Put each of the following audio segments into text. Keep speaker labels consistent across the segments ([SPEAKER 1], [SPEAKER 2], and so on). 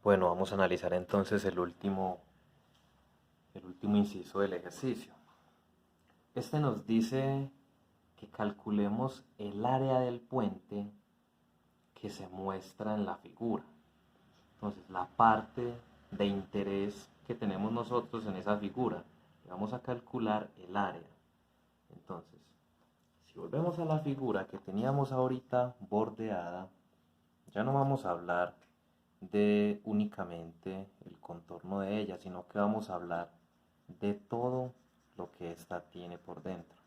[SPEAKER 1] Bueno, vamos a analizar entonces el último inciso del ejercicio. Este nos dice que calculemos el área del puente que se muestra en la figura. Entonces, la parte de interés que tenemos nosotros en esa figura, vamos a calcular el área. Entonces, si volvemos a la figura que teníamos ahorita bordeada, ya no vamos a hablar de únicamente el contorno de ella, sino que vamos a hablar de todo lo que ésta tiene por dentro.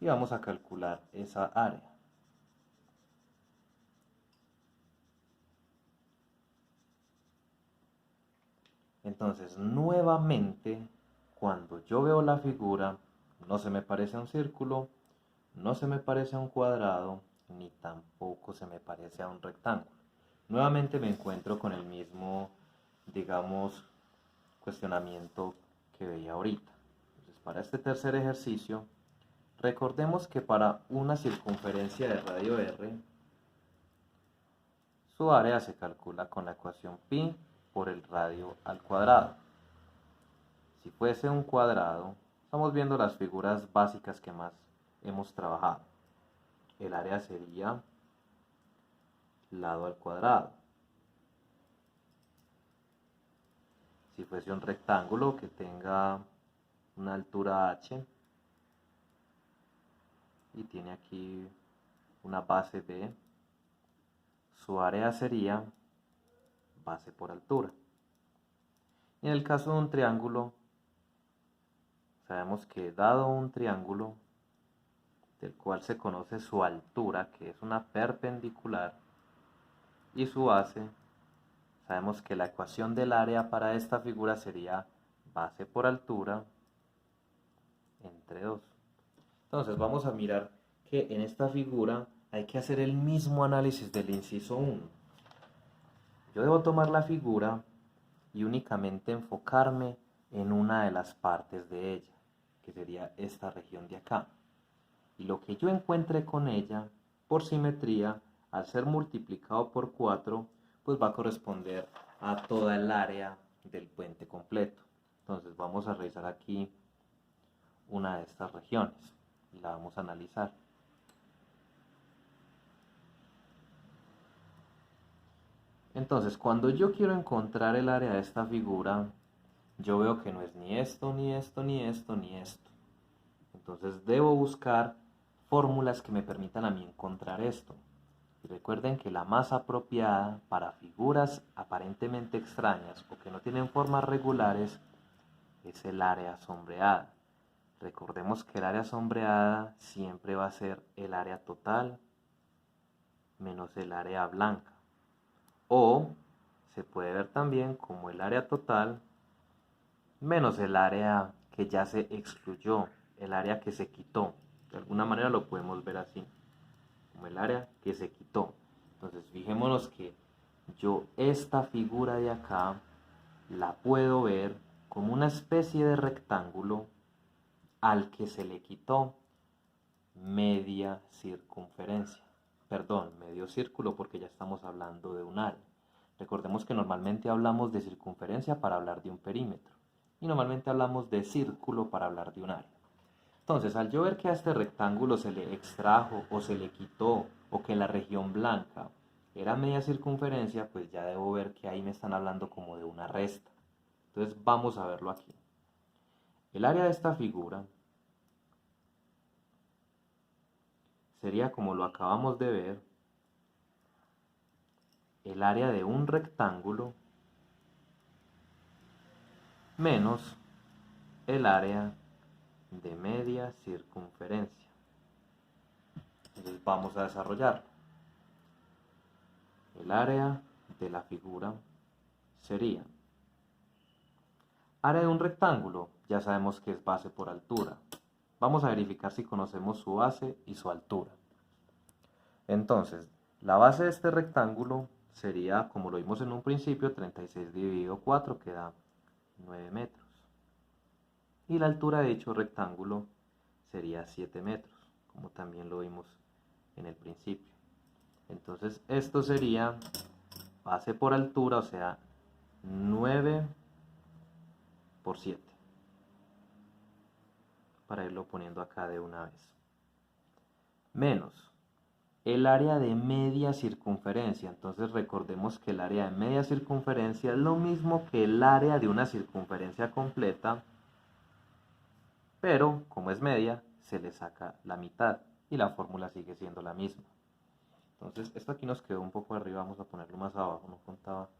[SPEAKER 1] Y vamos a calcular esa área. Entonces, nuevamente, cuando yo veo la figura, no se me parece a un círculo, no se me parece a un cuadrado, ni tampoco se me parece a un rectángulo. Nuevamente me encuentro con el mismo, digamos, cuestionamiento que veía ahorita. Entonces, para este tercer ejercicio, recordemos que para una circunferencia de radio r, su área se calcula con la ecuación pi por el radio al cuadrado. Si fuese un cuadrado, estamos viendo las figuras básicas que más hemos trabajado. El área sería lado al cuadrado. Si fuese un rectángulo que tenga una altura h y tiene aquí una base b, su área sería base por altura. Y en el caso de un triángulo, sabemos que dado un triángulo del cual se conoce su altura, que es una perpendicular, y su base, sabemos que la ecuación del área para esta figura sería base por altura entre 2. Entonces vamos a mirar que en esta figura hay que hacer el mismo análisis del inciso 1. Yo debo tomar la figura y únicamente enfocarme en una de las partes de ella, que sería esta región de acá. Y lo que yo encuentre con ella, por simetría, al ser multiplicado por 4, pues va a corresponder a toda el área del puente completo. Entonces vamos a revisar aquí una de estas regiones y la vamos a analizar. Entonces, cuando yo quiero encontrar el área de esta figura, yo veo que no es ni esto, ni esto, ni esto, ni esto. Entonces debo buscar fórmulas que me permitan a mí encontrar esto. Y recuerden que la más apropiada para figuras aparentemente extrañas o que no tienen formas regulares es el área sombreada. Recordemos que el área sombreada siempre va a ser el área total menos el área blanca. O se puede ver también como el área total menos el área que ya se excluyó, el área que se quitó. De alguna manera lo podemos ver así, como el área que se quitó. Entonces fijémonos que yo esta figura de acá la puedo ver como una especie de rectángulo al que se le quitó media circunferencia. Perdón, medio círculo porque ya estamos hablando de un área. Recordemos que normalmente hablamos de circunferencia para hablar de un perímetro y normalmente hablamos de círculo para hablar de un área. Entonces, al yo ver que a este rectángulo se le extrajo o se le quitó o que la región blanca era media circunferencia, pues ya debo ver que ahí me están hablando como de una resta. Entonces vamos a verlo aquí. El área de esta figura sería, como lo acabamos de ver, el área de un rectángulo menos el área de media circunferencia. Entonces vamos a desarrollarlo. El área de la figura sería área de un rectángulo, ya sabemos que es base por altura. Vamos a verificar si conocemos su base y su altura. Entonces, la base de este rectángulo sería, como lo vimos en un principio, 36 dividido 4, que da 9 metros. Y la altura de dicho rectángulo sería 7 metros, como también lo vimos en el principio. Entonces, esto sería base por altura, o sea, 9 por 7. Para irlo poniendo acá de una vez. Menos el área de media circunferencia. Entonces recordemos que el área de media circunferencia es lo mismo que el área de una circunferencia completa, pero como es media, se le saca la mitad y la fórmula sigue siendo la misma. Entonces esto aquí nos quedó un poco arriba, vamos a ponerlo más abajo, no contaba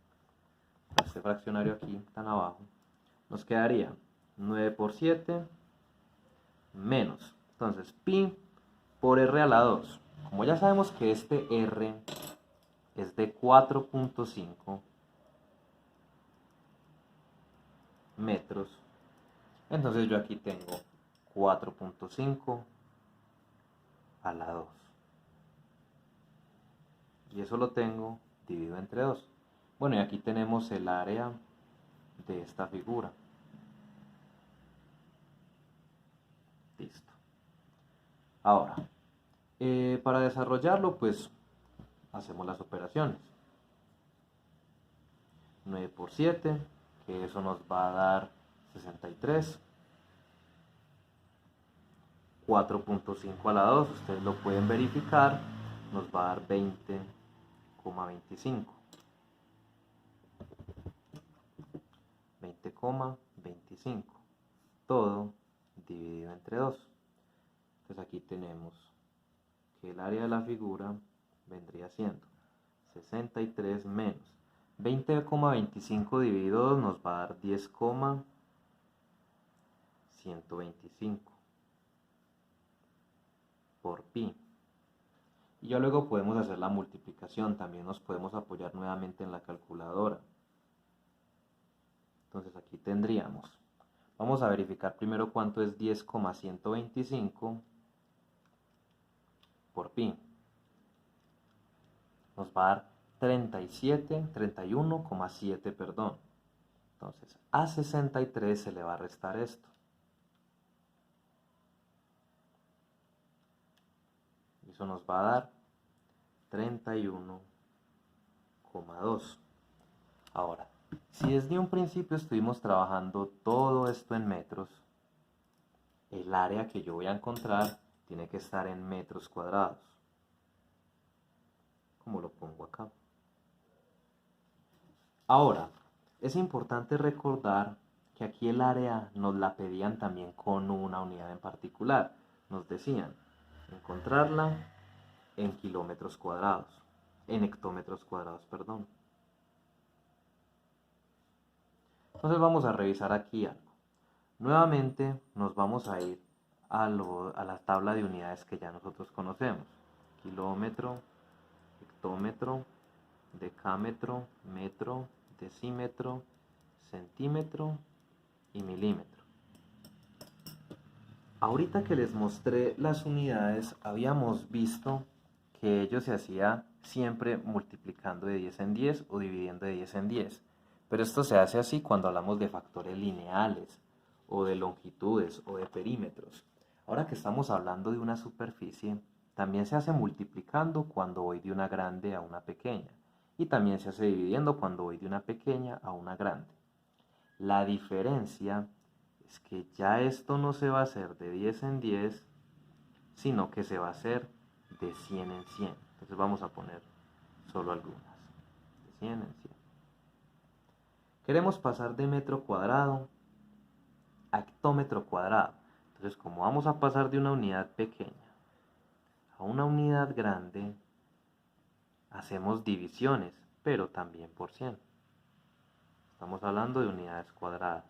[SPEAKER 1] este fraccionario aquí tan abajo. Nos quedaría 9 por 7 menos, entonces pi por r a la 2. Como ya sabemos que este r es de 4.5 metros, entonces yo aquí tengo 4.5 a la 2. Y eso lo tengo dividido entre 2. Bueno, y aquí tenemos el área de esta figura. Listo. Ahora, para desarrollarlo, pues hacemos las operaciones. 9 por 7, que eso nos va a dar 63. 4.5 a la 2, ustedes lo pueden verificar, nos va a dar 20,25. 20,25. Todo dividido entre 2. Entonces aquí tenemos que el área de la figura vendría siendo 63 menos 20,25 dividido 2 nos va a dar 10,125 por pi. Y ya luego podemos hacer la multiplicación, también nos podemos apoyar nuevamente en la calculadora. Entonces aquí tendríamos, vamos a verificar primero cuánto es 10,125 por pi. Nos va a dar 31,7, perdón. Entonces a 63 se le va a restar esto. Eso nos va a dar 31,2. Ahora, si desde un principio estuvimos trabajando todo esto en metros, el área que yo voy a encontrar tiene que estar en metros cuadrados. Como lo pongo acá. Ahora, es importante recordar que aquí el área nos la pedían también con una unidad en particular. Nos decían encontrarla en kilómetros cuadrados, en hectómetros cuadrados, perdón. Entonces vamos a revisar aquí algo. Nuevamente nos vamos a ir a la tabla de unidades que ya nosotros conocemos. Kilómetro, hectómetro, decámetro, metro, decímetro, centímetro y milímetro. Ahorita que les mostré las unidades, habíamos visto que ello se hacía siempre multiplicando de 10 en 10 o dividiendo de 10 en 10. Pero esto se hace así cuando hablamos de factores lineales, o de longitudes, o de perímetros. Ahora que estamos hablando de una superficie, también se hace multiplicando cuando voy de una grande a una pequeña. Y también se hace dividiendo cuando voy de una pequeña a una grande. La diferencia es que ya esto no se va a hacer de 10 en 10, sino que se va a hacer de 100 en 100. Entonces vamos a poner solo algunas. De 100 en 100. Queremos pasar de metro cuadrado a hectómetro cuadrado. Entonces, como vamos a pasar de una unidad pequeña a una unidad grande, hacemos divisiones, pero también por 100. Estamos hablando de unidades cuadradas.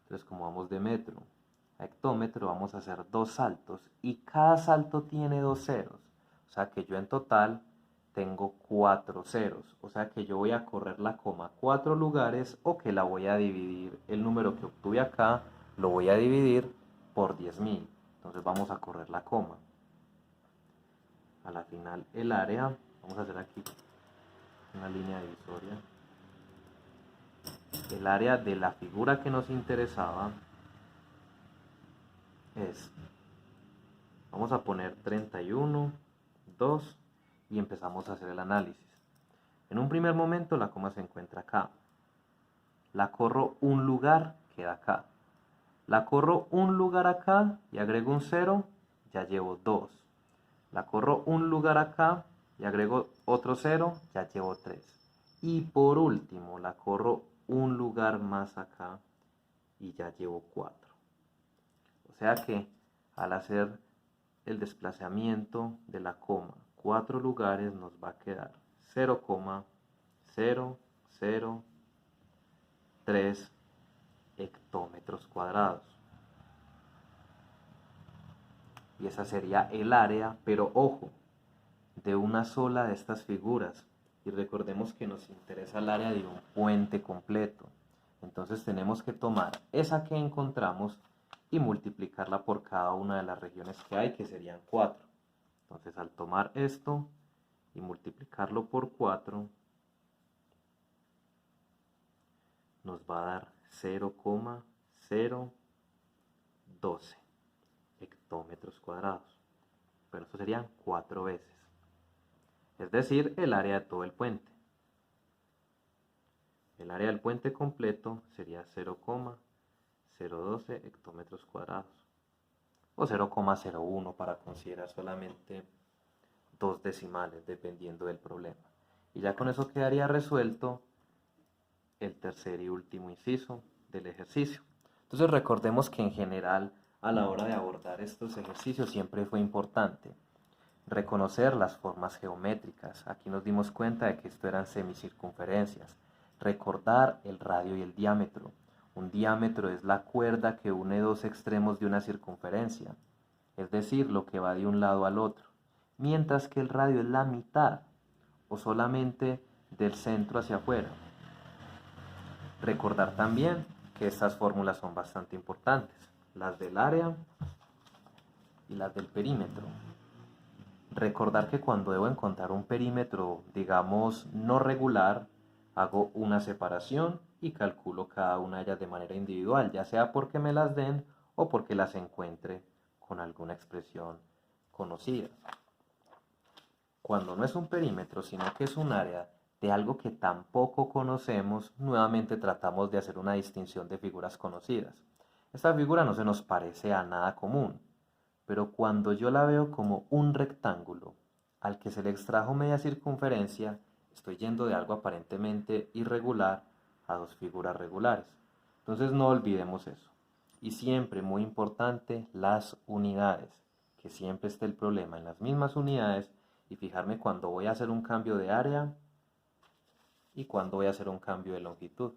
[SPEAKER 1] Entonces, como vamos de metro a hectómetro, vamos a hacer 2 saltos y cada salto tiene 2 ceros. O sea que yo en total tengo 4 ceros. O sea que yo voy a correr la coma 4 lugares o que la voy a dividir, el número que obtuve acá, lo voy a dividir por 10.000. Entonces vamos a correr la coma. A la final el área, vamos a hacer aquí una línea divisoria. El área de la figura que nos interesaba es, Vamos a poner 31, 2 y empezamos a hacer el análisis. En un primer momento la coma se encuentra acá. La corro un lugar, queda acá. La corro un lugar acá y agrego un 0, ya llevo 2. La corro un lugar acá y agrego otro 0, ya llevo 3. Y por último, la corro un lugar más acá y ya llevo 4. O sea que al hacer el desplazamiento de la coma 4 lugares nos va a quedar 0,0003 hectómetros cuadrados. Y esa sería el área, pero ojo, de una sola de estas figuras. Y recordemos que nos interesa el área de un puente completo. Entonces tenemos que tomar esa que encontramos y multiplicarla por cada una de las regiones que hay, que serían 4. Entonces al tomar esto y multiplicarlo por 4, nos va a dar 0,012 hectómetros cuadrados. Pero eso serían 4 veces. Es decir, el área de todo el puente. El área del puente completo sería 0,012 hectómetros cuadrados. O 0,01 para considerar solamente 2 decimales, dependiendo del problema. Y ya con eso quedaría resuelto el tercer y último inciso del ejercicio. Entonces recordemos que en general a la hora de abordar estos ejercicios siempre fue importante reconocer las formas geométricas. Aquí nos dimos cuenta de que esto eran semicircunferencias. Recordar el radio y el diámetro. Un diámetro es la cuerda que une dos extremos de una circunferencia, es decir, lo que va de un lado al otro, mientras que el radio es la mitad o solamente del centro hacia afuera. Recordar también que estas fórmulas son bastante importantes, las del área y las del perímetro. Recordar que cuando debo encontrar un perímetro, digamos, no regular, hago una separación y calculo cada una de ellas de manera individual, ya sea porque me las den o porque las encuentre con alguna expresión conocida. Cuando no es un perímetro, sino que es un área de algo que tampoco conocemos, nuevamente tratamos de hacer una distinción de figuras conocidas. Esta figura no se nos parece a nada común, pero cuando yo la veo como un rectángulo al que se le extrajo media circunferencia, estoy yendo de algo aparentemente irregular a dos figuras regulares. Entonces no olvidemos eso. Y siempre, muy importante, las unidades, que siempre esté el problema en las mismas unidades y fijarme cuando voy a hacer un cambio de área y cuando voy a hacer un cambio de longitud.